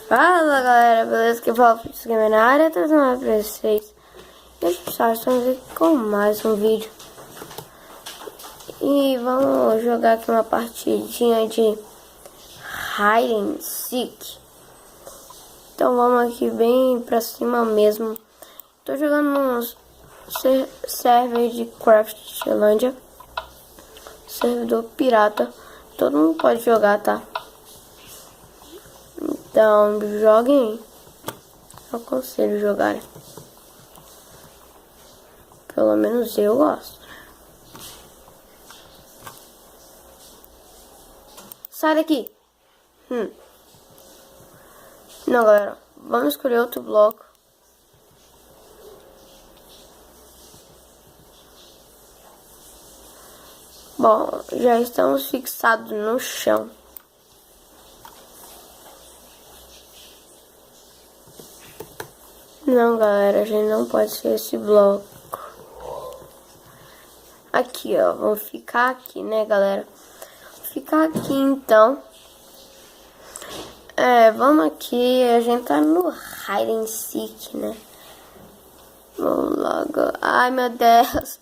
Fala galera, beleza? Que fala Fritz Gamer na área, trazendo mais pra vocês. E hoje pessoal, estamos aqui com mais um vídeo. E vamos jogar aqui uma partidinha de Hide and Seek. Então vamos aqui bem pra cima mesmo. Tô jogando nos server de Craftlândia, servidor pirata. Todo mundo pode jogar, tá? Então, joguem. Eu aconselho jogarem. Pelo menos eu gosto. Sai daqui. Não, galera. Vamos escolher outro bloco. Bom, já estamos fixados no chão. Não, galera, a gente não pode ser esse bloco. Aqui, ó, vamos ficar aqui, né, galera? Ficar aqui, então. Vamos aqui, a gente tá no Hide and Seek, né? Vamos logo. Ai, meu Deus.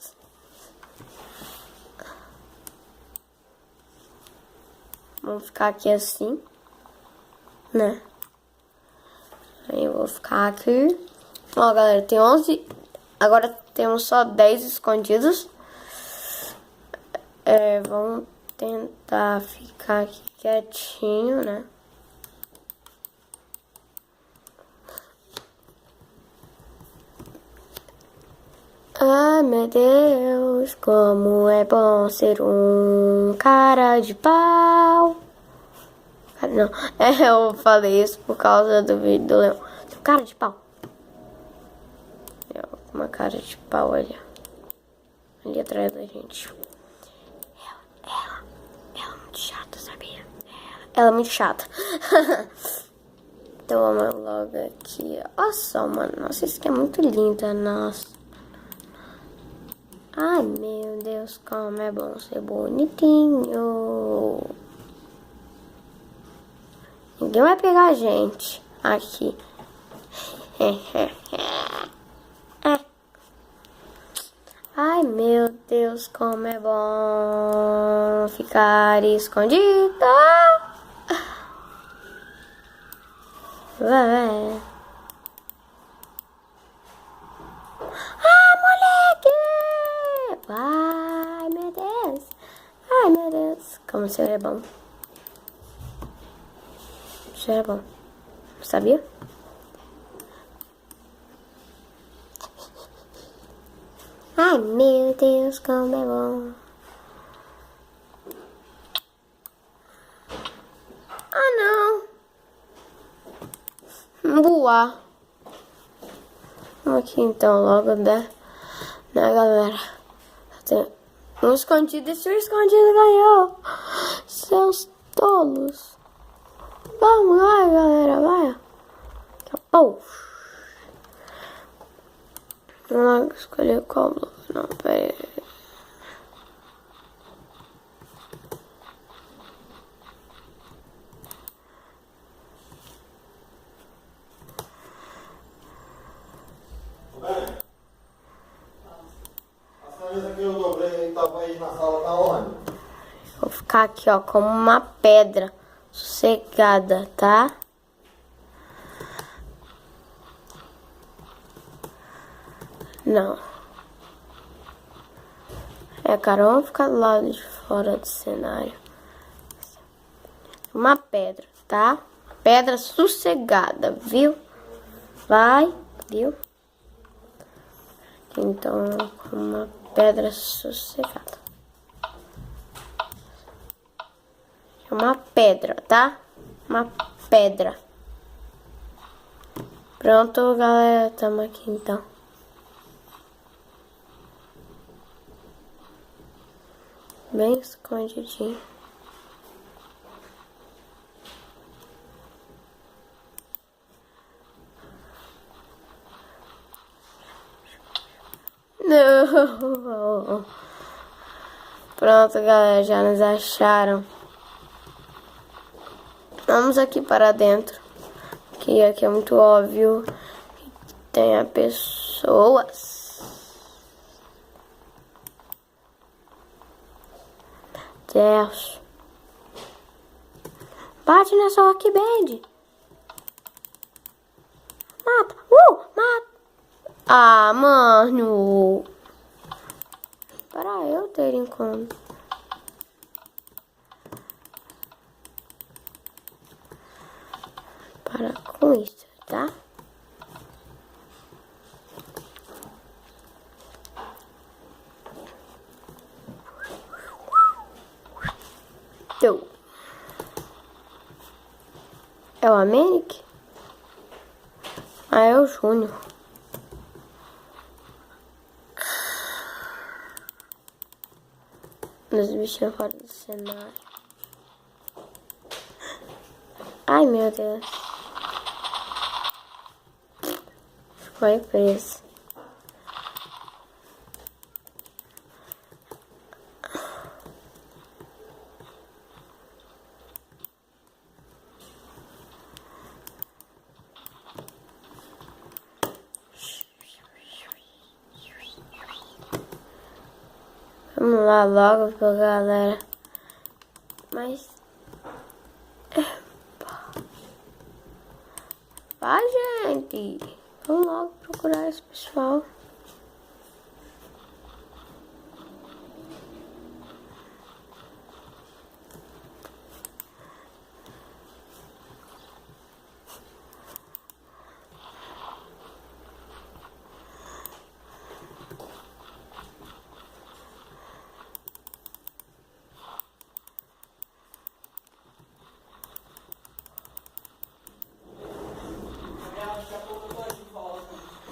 Vamos ficar aqui assim, né? Aí eu vou ficar aqui. Ó, galera, tem 11. Agora temos só 10 escondidos. Vamos tentar ficar aqui quietinho, né? Ai, meu Deus, como é bom ser um cara de pau. Não, eu falei isso por causa do vídeo do leão. Cara de pau. Uma cara de pau ali. Ali atrás da gente. Ela é muito chata, sabia? Ela é muito chata. Então vamos logo aqui. Olha só, mano. Nossa, isso aqui é muito linda. Nossa. Ai, meu Deus, como é bom ser bonitinho. Ninguém vai pegar a gente aqui. Ai, meu Deus, como é bom ficar escondida. Vai. Ah, moleque! Ai, meu Deus. Ai, meu Deus. Como isso é bom. Isso é bom. Sabia? Ai, meu Deus, como é bom. Ah, não. Voar. Vamos aqui então logo, né, galera? Tem um escondido e se o escondido ganhou. Seus tolos. Vamos lá, galera, vai. Acabou. Vamos escolher qual bloco. Não, pera aí. Essa mesa que eu dobrei tava aí na sala da onde? Vou ficar aqui, ó, como uma pedra sossegada, tá? Não. Cara, vamos ficar do lado de fora do cenário. Uma pedra, tá? Pedra sossegada, viu? Vai, viu? Então, uma pedra sossegada. Uma pedra, tá? Uma pedra. Pronto, galera. Tamo aqui, então. Bem escondidinho. Não. Pronto, galera, já nos acharam. Vamos aqui para dentro. que aqui é muito óbvio. Tem a pessoas. Deus. Bate nessa Rock Band. Mata. Mata. Ah, mano. Para eu ter encontro. Para com isso, tá? Então. É o América? Ah, é o Júnior. Os bichinhos fora do cenário. Ai, meu Deus. Foi preso. Vamos lá logo pra galera. Mas... vai, gente. Vamos logo procurar esse pessoal.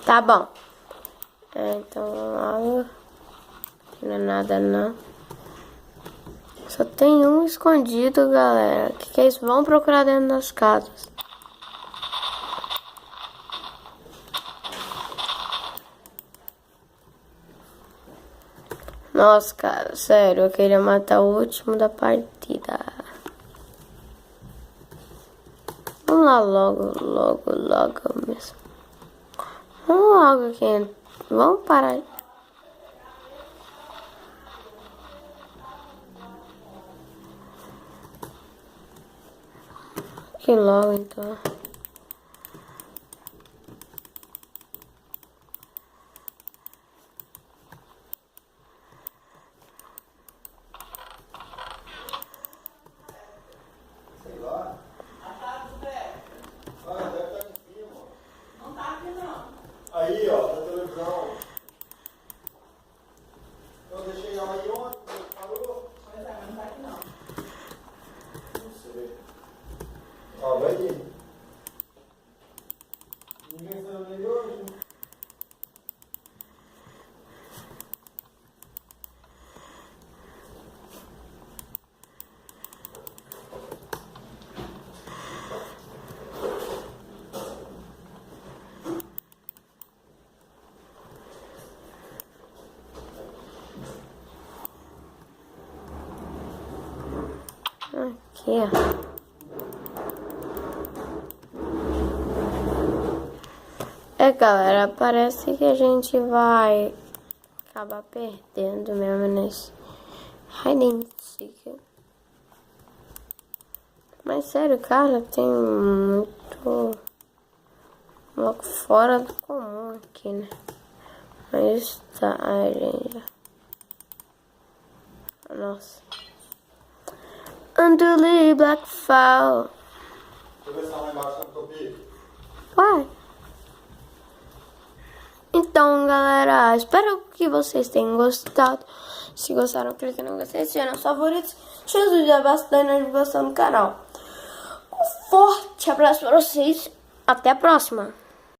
Tá bom. Então vamos lá. Não é nada não. Só tem um escondido, galera. O que é isso? Vamos procurar dentro das casas. Nossa, cara, sério, eu queria matar o último da partida. Vamos lá logo mesmo. Vamos logo aqui. Vamos parar. Aqui logo então. Sei lá. Ah, deve estar aqui em cima. Não tá aqui não. Aí, ó, na televisão. Eu deixei ela aí ontem, parou? Pois é, mas não tá aqui não. Não sei. Ó, vai aí. Ninguém saiu dele hoje? Aqui, ó. Galera, parece que a gente vai acabar perdendo mesmo nesse hide and seek. Mas sério, cara, tem muito logo fora do comum aqui, né? Mas tá, ai, gente. Nossa. Underly Black Fall. Deixa eu ver se tá lá embaixo no topi. Uai. Então, galera, espero que vocês tenham gostado. Se gostaram, clique no gostei, se nos favoritos. Deixa o vídeo bastante na divulgação do canal. Um forte abraço para vocês. Até a próxima.